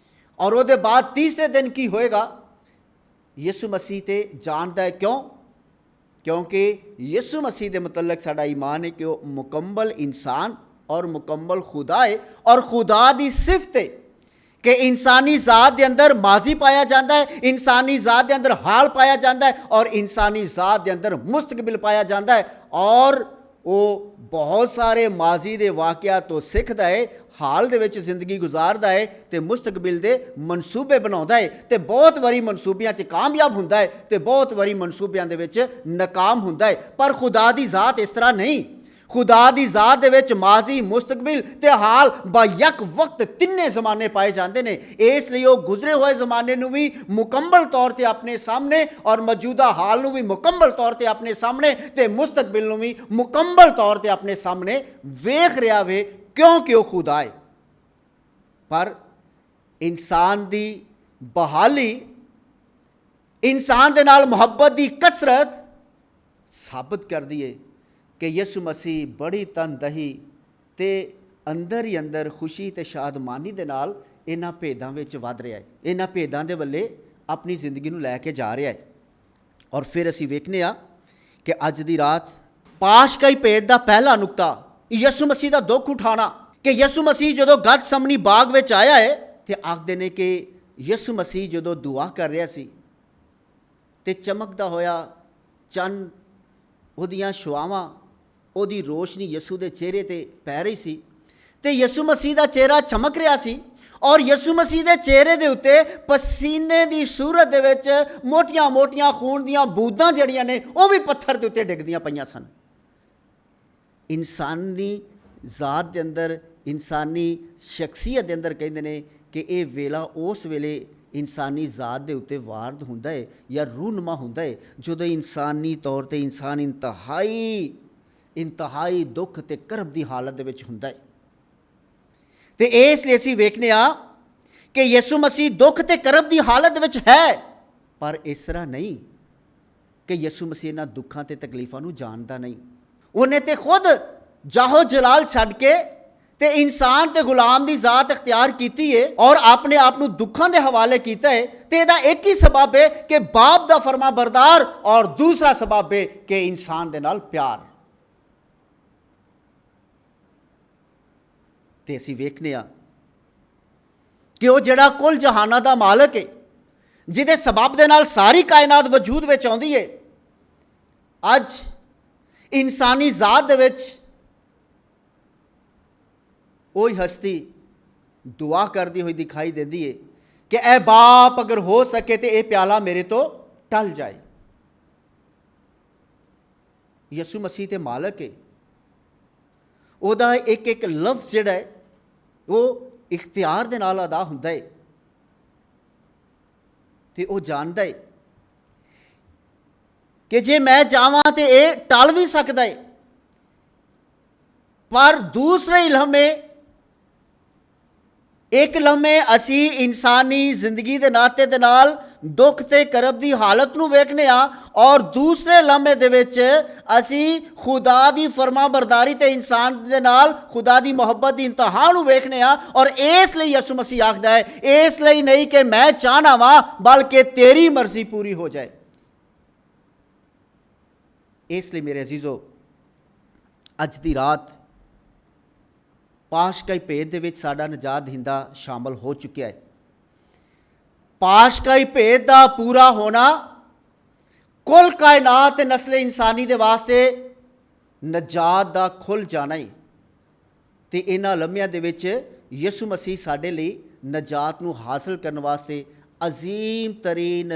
ਔਰ ਉਹਦੇ ਬਾਅਦ ਤੀਸਰੇ ਦਿਨ ਕੀ ਹੋਏਗਾ। ਯਿਸੂ ਮਸੀਹ ਤੇ ਜਾਣਦਾ ਹੈ। ਕਿਉਂਕਿ ਯਿਸੂ ਮਸੀਹ ਦੇ ਮੁਤਲਕ ਸਾਡਾ ਈਮਾਨ ਹੈ ਕਿ ਉਹ ਮੁਕੰਮਲ ਇਨਸਾਨ ਔਰ ਮੁਕੰਮਲ ਖੁਦਾ ਹੈ ਔਰ ਖੁਦਾ ਦੀ ਸਿਫਤ ਹੈ ਕਿ ਇਨਸਾਨੀ ਜ਼ਾਤ ਦੇ ਅੰਦਰ ਮਾਜ਼ੀ ਪਾਇਆ ਜਾਂਦਾ ਹੈ, ਇਨਸਾਨੀ ਜ਼ਾਤ ਦੇ ਅੰਦਰ ਹਾਲ ਪਾਇਆ ਜਾਂਦਾ ਹੈ ਔਰ ਇਨਸਾਨੀ ਜ਼ਾਤ ਦੇ ਅੰਦਰ ਮੁਸਤਕਬਿਲ ਪਾਇਆ ਜਾਂਦਾ ਹੈ ਔਰ ਉਹ ਬਹੁਤ ਸਾਰੇ ਮਾਜ਼ੀ ਦੇ ਵਾਕਿਆ ਤੋਂ ਸਿੱਖਦਾ ਹੈ, ਹਾਲ ਦੇ ਵਿੱਚ ਜ਼ਿੰਦਗੀ ਗੁਜ਼ਾਰਦਾ ਹੈ ਅਤੇ ਮੁਸਤਕਬਿਲ ਦੇ ਮਨਸੂਬੇ ਬਣਾਉਂਦਾ ਹੈ ਅਤੇ ਬਹੁਤ ਵਾਰੀ ਮਨਸੂਬਿਆਂ 'ਚ ਕਾਮਯਾਬ ਹੁੰਦਾ ਹੈ ਅਤੇ ਬਹੁਤ ਵਾਰੀ ਮਨਸੂਬਿਆਂ ਦੇ ਵਿੱਚ ਨਾਕਾਮ ਹੁੰਦਾ ਹੈ। ਪਰ ਖੁਦਾ ਦੀ ਜ਼ਾਤ ਇਸ ਤਰ੍ਹਾਂ ਨਹੀਂ। ਖੁਦਾ ਦੀ ਜ਼ਾਤ ਦੇ ਵਿੱਚ ਮਾਜ਼ੀ, ਮੁਸਤਕਬਿਲ ਅਤੇ ਹਾਲ ਬਾਇਕ ਵਕਤ ਤਿੰਨੇ ਜ਼ਮਾਨੇ ਪਾਏ ਜਾਂਦੇ ਨੇ। ਇਸ ਲਈ ਉਹ ਗੁਜ਼ਰੇ ਹੋਏ ਜ਼ਮਾਨੇ ਨੂੰ ਵੀ ਮੁਕੰਮਲ ਤੌਰ 'ਤੇ ਆਪਣੇ ਸਾਹਮਣੇ ਔਰ ਮੌਜੂਦਾ ਹਾਲ ਨੂੰ ਵੀ ਮੁਕੰਮਲ ਤੌਰ 'ਤੇ ਆਪਣੇ ਸਾਹਮਣੇ ਅਤੇ ਮੁਸਤਕਬਿਲ ਨੂੰ ਵੀ ਮੁਕੰਮਲ ਤੌਰ 'ਤੇ ਆਪਣੇ ਸਾਹਮਣੇ ਵੇਖ ਰਿਹਾ ਵੇ, ਕਿਉਂਕਿ ਉਹ ਖੁਦਾ ਹੈ। ਪਰ ਇਨਸਾਨ ਦੀ ਬਹਾਲੀ, ਇਨਸਾਨ ਦੇ ਨਾਲ ਮੁਹੱਬਤ ਦੀ ਕਸਰਤ ਸਾਬਤ ਕਰਦੀ ਹੈ ਕਿ ਯਿਸੂ ਮਸੀਹ ਬੜੀ ਤਨਦਹੀ ਅਤੇ ਅੰਦਰ ਹੀ ਅੰਦਰ ਖੁਸ਼ੀ ਅਤੇ ਸ਼ਾਦਮਾਨੀ ਦੇ ਨਾਲ ਇਹਨਾਂ ਭੇਦਾਂ ਵਿੱਚ ਵੱਧ ਰਿਹਾ ਹੈ, ਇਹਨਾਂ ਭੇਦਾਂ ਦੇ ਵੱਲੇ ਆਪਣੀ ਜ਼ਿੰਦਗੀ ਨੂੰ ਲੈ ਕੇ ਜਾ ਰਿਹਾ ਹੈ। ਔਰ ਫਿਰ ਅਸੀਂ ਵੇਖਦੇ ਹਾਂ ਕਿ ਅੱਜ ਦੀ ਰਾਤ ਪਾਸ਼ਕਾਈ ਭੇਦ ਦਾ ਪਹਿਲਾ ਨੁਕਤਾ ਯਿਸੂ ਮਸੀਹ ਦਾ ਦੁੱਖ ਉਠਾਉਣਾ, ਕਿ ਯਿਸੂ ਮਸੀਹ ਜਦੋਂ ਗਤਸਮਨੀ ਬਾਗ ਵਿੱਚ ਆਇਆ ਹੈ ਅਤੇ ਆਖਦੇ ਨੇ ਕਿ ਯਿਸੂ ਮਸੀਹ ਜਦੋਂ ਦੁਆ ਕਰ ਰਿਹਾ ਸੀ ਅਤੇ ਚਮਕਦਾ ਹੋਇਆ ਚੰਨ, ਉਹਦੀਆਂ ਛੁਆਵਾਂ, ਉਹਦੀ ਰੋਸ਼ਨੀ ਯਿਸੂ ਦੇ ਚਿਹਰੇ 'ਤੇ ਪੈ ਰਹੀ ਸੀ ਅਤੇ ਯਿਸੂ ਮਸੀਹ ਦਾ ਚਿਹਰਾ ਚਮਕ ਰਿਹਾ ਸੀ ਔਰ ਯਿਸੂ ਮਸੀਹ ਦੇ ਚਿਹਰੇ ਦੇ ਉੱਤੇ ਪਸੀਨੇ ਦੀ ਸੂਰਤ ਦੇ ਵਿੱਚ ਮੋਟੀਆਂ-ਮੋਟੀਆਂ ਖੂਨ ਦੀਆਂ ਬੂੰਦਾਂ ਜਿਹੜੀਆਂ ਨੇ ਉਹ ਵੀ ਪੱਥਰ ਦੇ ਉੱਤੇ ਡਿੱਗਦੀਆਂ ਪਈਆਂ ਸਨ। ਇਨਸਾਨੀ ਜ਼ਾਤ ਦੇ ਅੰਦਰ, ਇਨਸਾਨੀ ਸ਼ਖਸੀਅਤ ਦੇ ਅੰਦਰ ਕਹਿੰਦੇ ਨੇ ਕਿ ਇਹ ਵੇਲਾ ਉਸ ਵੇਲੇ ਇਨਸਾਨੀ ਜ਼ਾਤ ਦੇ ਉੱਤੇ ਵਾਰਦ ਹੁੰਦਾ ਹੈ ਜਾਂ ਰੂਹਨੁਮਾ ਹੁੰਦਾ ਹੈ ਜਦੋਂ ਇਨਸਾਨੀ ਤੌਰ 'ਤੇ ਇਨਸਾਨ ਇੰਤਹਾਈ ਦੁੱਖ ਅਤੇ ਕਰਬ ਦੀ ਹਾਲਤ ਦੇ ਵਿੱਚ ਹੁੰਦਾ ਹੈ। ਅਤੇ ਇਸ ਲਈ ਅਸੀਂ ਵੇਖਦੇ ਹਾਂ ਕਿ ਯਿਸੂ ਮਸੀਹ ਦੁੱਖ ਅਤੇ ਕਰਬ ਦੀ ਹਾਲਤ ਵਿੱਚ ਹੈ, ਪਰ ਇਸ ਤਰ੍ਹਾਂ ਨਹੀਂ। कि यसू मसीह इन्हां दुखां ते तकलीफां नूं जानदा नहीं। उन्हें तो खुद जाहो जलाल छड्ड के ते इंसान ते गुलाम दी जात इख्तियार की है और अपने आप नूं दुखां दे हवाले कीता है। तो इहदा एक ही सबब है कि बाप दा फरमा बरदार, और दूसरा सबब है कि इंसान दे नाल प्यार। तो असीं वेखने आ कि वह जिहड़ा कुल जहाना दा मालक है, जिहदे सबब दे नाल सारी कायनात वजूद विच आउंदी है, अज इंसानी जात दे विच वही हस्ती दुआ करती हुई दिखाई देती है कि ए बाप, अगर हो सके तो यह प्याला मेरे तो टल जाए। यसू मसीह ते मालक है, वह एक एक लफ्ज़ जिहड़ा है वो इख्तियार दे नाल अदा हुंदा है। ते वो जानदा है कि जे मैं चाहां तो यह टल भी सकता है, पर दूसरे लम्हे एक लम्हे असी इंसानी जिंदगी के नाते दे नाल दुख ते करब दी हालत नूं वेखने आ, और दूसरे लम्हे दे विच असी खुदा दी फरमा बरदारी ते इंसान दे नाल खुदा दी मोहब्बत दी इंतहा नूं वेखने आ। और इसलिए यसू मसीह आखदा है, इसलिए नहीं कि मैं चाहना वा, बल्कि तेरी मर्जी पूरी हो जाए। इसलिए मेरे अजीजों, अज दी रात पाशकाई भेद दे विच साडा नजात दहिंदा शामिल हो चुकिया है। पाशकाई भेद का पूरा होना कुल कायनात नस्ले इंसानी दे वास्ते नजात का खुल जाना ही। तो इन्हां लम्हिਆਂ दे विच यसू मसीह साडे लई नजात नूं हासिल करने वास्ते अजीम तरीन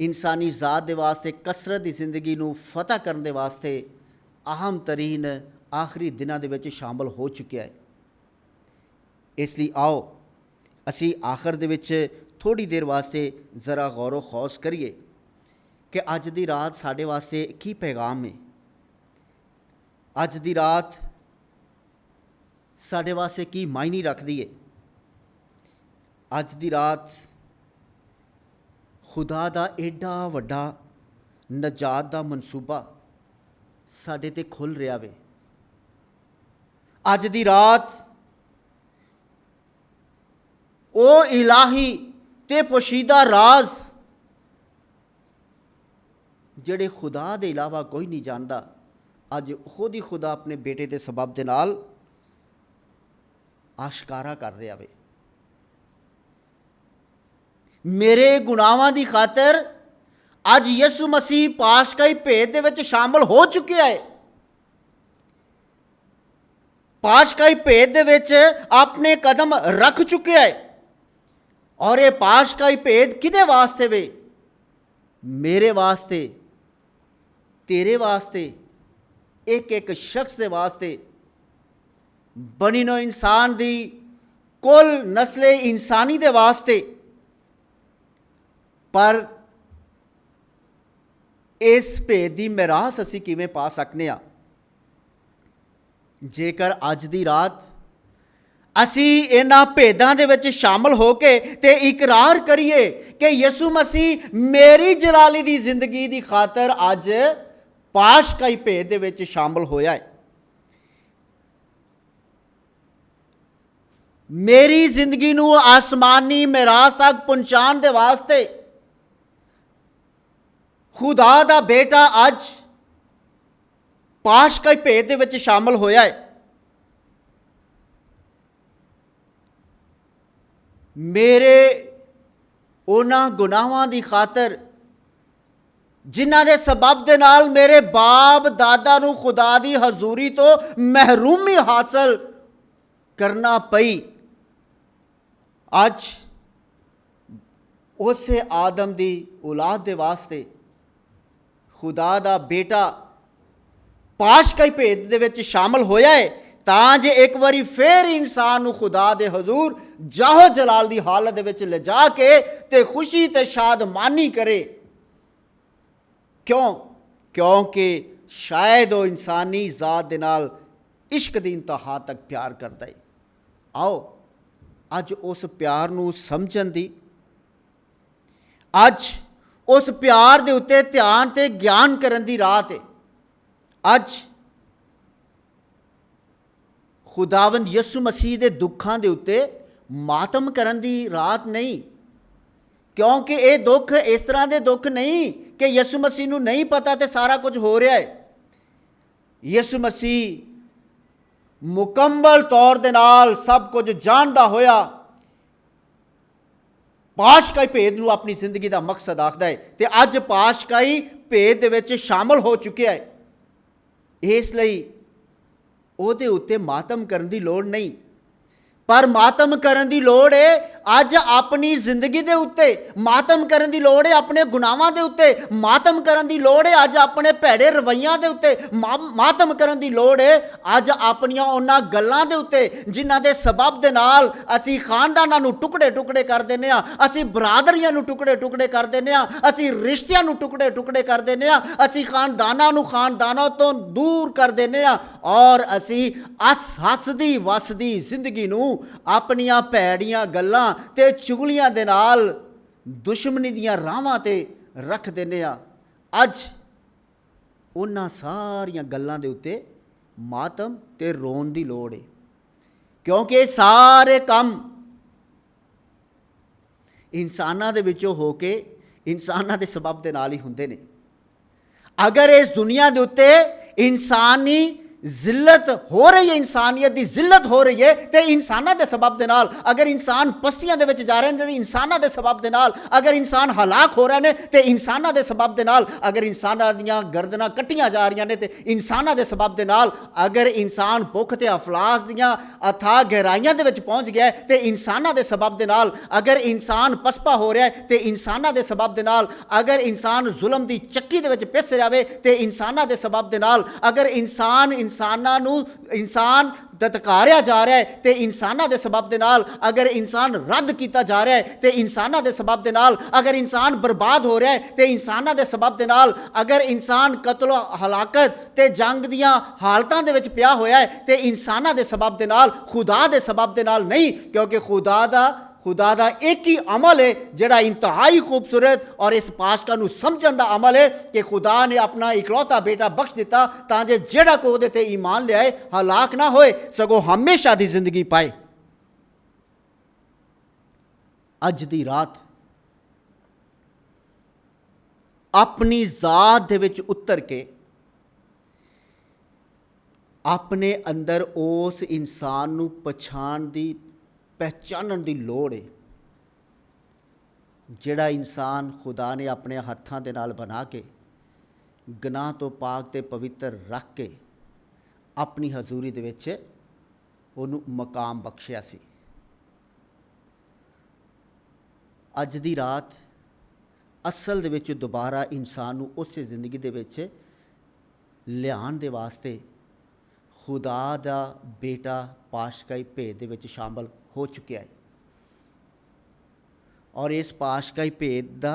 इंसानी जात दे वास्ते कसरत की जिंदगी नूं फतह करने दे वास्ते अहम तरीन आखिरी दिनों के विच शामिल हो चुकिया है। इसलिए आओ असी आखिर दे विच थोड़ी देर वास्ते ज़रा गौर खौस करिए कि अज दी रात साडे वास्ते की पैगाम है। अज दी रात साडे वास्ते की मायने रखदी है। अज दी रात खुदा दा एडा वड्डा नजात दा मनसूबा साडे ते खुल रहा वे। अज दी रात ओ इलाही ते पोशीदा राज जिहड़े खुदा दे इलावा कोई नहीं जानता, अज खुद ही खुदा अपने बेटे के सबब दे नाल आशकारा कर रहा वे। मेरे गुनाहां दी खातर अज यसू मसीह पाशकाई भेद दे विच शामिल हो चुकिया है। पाशकाई भेद दे विच अपने कदम रख चुके है। और ये पाशकाई भेद किदे वास्ते वे? मेरे वास्ते, तेरे वास्ते, एक एक शख्स के वास्ते, बनी नो इंसान दी कुल नस्ले इंसानी दे वास्ते। पर इस भेद की मिरास असी किवें पा सकने आ? जेकर अज दी रात असी इन्हां भेदां दे विच शामिल हो के ते इकरार करिए कि यसू मसीह मेरी जलाली दी जिंदगी दी खातर अज पाशकाई भेद दे विच शामिल होया है। मेरी जिंदगी नूं आसमानी मिरास तक पहुंचाने दे वास्ते खुदा दा बेटा अज पाशकाई भेद दे विच शामिल होया है। मेरे उन्हां गुनाहां दी खातर जिन्हां दे सबब दे नाल मेरे बाप दादा नूं खुदा दी हजूरी तो महरूमी हासिल करना पई, अज उस आदम दी औलाद दे वास्ते खुदा दा बेटा पाशकाई भेद दे विच शामिल होया है, तां जे एक बारी फिर इंसान नूं खुदा दे हजूर जाहो जलाल दी हालत दे विच ले जा के ते खुशी ते शादमानी करे। क्यों? क्योंकि शायद वो इंसानी जात दे नाल इश्क दी इंतहा तक प्यार करता है। आओ अज उस प्यार नूं समझण दी, अज उस प्यार दे उत्ते ध्यान ते ज्ञान करन दी रात है। अज खुदावंद यसु मसीह दे दुखां दे उत्ते मातम करन दी रात नहीं, क्योंकि ये दुख इस तरह के दुख नहीं कि यसु मसीह नूं नहीं पता तो सारा कुछ हो रहा है। यसु मसीह मुकम्मल तौर दे नाल सब कुछ जानदा होया पाशकाई भेद नूं अपनी जिंदगी का मकसद आखदा है, तो अज पाशकाई भेद दे विच शामिल हो चुके है। इसलिए ਉਹਦੇ ਉੱਤੇ मातम करन दी लोड़ नहीं, पर मातम करन दी लोड़ है अज अपनी जिंदगी दे उत्ते, मातम करन दी लोड़ है अपने गुनाहां दे उत्ते, मातम करन दी लोड़ है अज अपने भैड़े रवैयां दे उत्ते, मातम करन दी लोड़ है अज अपनियां उन्हां गल्लां दे उत्ते जिन्हां दे सबब दे नाल असीं खानदानां नूं टुकड़े टुकड़े कर दिंदे आ, असीं बरादरियां नूं टुकड़े टुकड़े कर दिंदे आ, असीं रिश्तियां नूं टुकड़े टुकड़े कर दिंदे आ, असीं खानदानां नूं खानदानां तो दूर कर दिंदे आ, और असीं हसदी वसदी जिंदगी नूं अपनियां भैड़ियां गल्लां ते चुगलियां दे नाल दुश्मनी दियां राहां ते रख दिंदे आ। अज उन्हां सारियां गल्लां दे उत्ते मातम ते रोन दी लोड़ है, क्योंकि सारे काम इंसानां दे विचों हो के इंसानां दे सबब दे नाल ही हुंदे ने। अगर इस दुनिया दे उत्ते इंसानी जिल्लत हो रही है, इंसानियत की जिल्लत हो रही है, तो इंसाना के सबब के नाल, अगर इंसान पस्तियां दे विच जा रहे हैं तो इंसाना के सबब के नाल, अगर इंसान हलाक हो रहे हैं तो इंसाना के सबब के नाल, अगर इंसाना दियां गर्दनां कट्टियां जा रही ने तो इंसाना के सबब के नाल, अगर इंसान भुख ते अफलास दियां अथाह गहराइयां दे विच पहुंच गया है तो इंसाना के सबब के नाल, अगर इंसान पसपा हो रहा है तो इंसाना के सबब के नाल, अगर इंसान जुल्म की चक्की दे विच पिस रहा है तो इंसाना के सबब के नाल, अगर इंसान दतकारिया जा रहा है तो इंसाना के सबब के नाल, अगर इंसान रद्द किया जा रहा है तो इंसाना के सबब के नाल, अगर इंसान बर्बाद हो रहा है तो इंसाना के सबब के नाल, अगर इंसान कत्लो हलाकत ते जंग दियां हालतां दे विच पिया होया है तो इंसाना के सबब के नाल, खुदा के सबब के नाल नहीं, क्योंकि खुदा दा एक ही अमल है जिहड़ा इंतहाई खूबसूरत और इस पाशका नूं समझण दा अमल है कि खुदा ने अपना इकलौता बेटा बख्श दिता तां जे जिहड़ा कोई उहदे ते ईमान लियाए हलाक ना होए सगों हमेशा दी जिंदगी पाए। अज दी रात अपनी जात दे विच उतर के अपने अंदर उस इंसान नूं पहचानण दी लोड़ है जिहड़ा इंसान खुदा ने अपने हत्थां दे नाल बना के गुनाह तो पाक ते पवित्र रख के अपनी हजूरी दे विच उहनूं मकाम बख्शिया सी। अज दी रात असल दे विच दोबारा इंसान नूं उस जिंदगी दे विच लियाण दे वास्ते खुदा दा बेटा पाशकाई भेद दे विच शामिल हो चुकिया है, और इस पाशकाई भेद का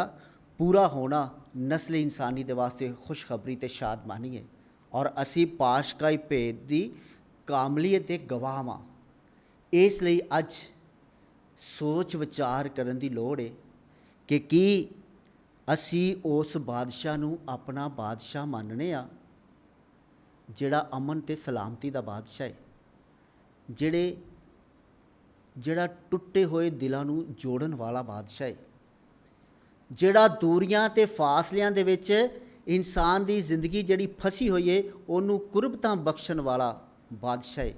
पूरा होना नस्ल इंसानी दे वास्ते खुशखबरी ते शादमानी है, और असी पाशकाई भेद की कामलीत के गवाह हाँ। इसलिए अज सोच विचार करन दी लोड़ है कि की असी उस बादशाह नूं अपना बादशाह मानने आ जिहड़ा अमन ते सलामती का बादशाह है, जिहड़ा टुटे हुए दिलों नूं जोड़न वाला बादशाह है, जिहड़ा दूरियां ते फासलियां दे विच इंसान की जिंदगी जिहड़ी फसी हुई है उन्होंने कुर्बतां बख्शण वाला बादशाह है।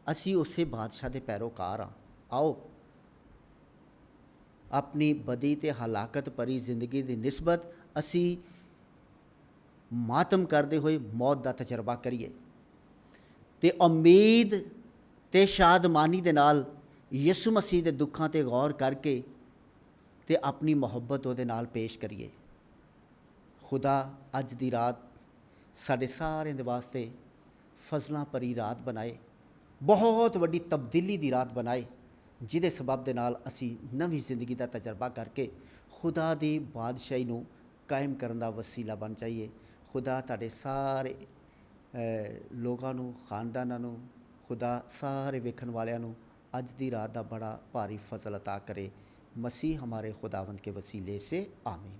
असी उस बादशाह के पैरोकार हाँ। आओ अपनी बदी ते हलाकत भरी जिंदगी की निस्बत असी मातम करते हुए मौत का तजर्बा करिए ते उम्मीद ते शादमानी दे नाल यसु मसीह के दुखों ते गौर करके ते अपनी मुहब्बत उहदे नाल पेश करिए। खुदा अज दी रात साढ़े सारे दे वास्ते फजलां भरी रात बनाए, बहुत वड्डी तब्दीली दी रात बनाए, जिहदे सबब दे नाल असी नवीं जिंदगी का तजर्बा करके खुदा दी बादशाही नूं कायम करन दा वसीला बन जाइए। खुदा तुहाडे सारे लोगों नूं, खानदानां नूं, खुदा सारे वेखण वालियां नूं अज दी रात का बड़ा भारी फजल अता करे। मसीह हमारे खुदावंद के वसीले से आमीन।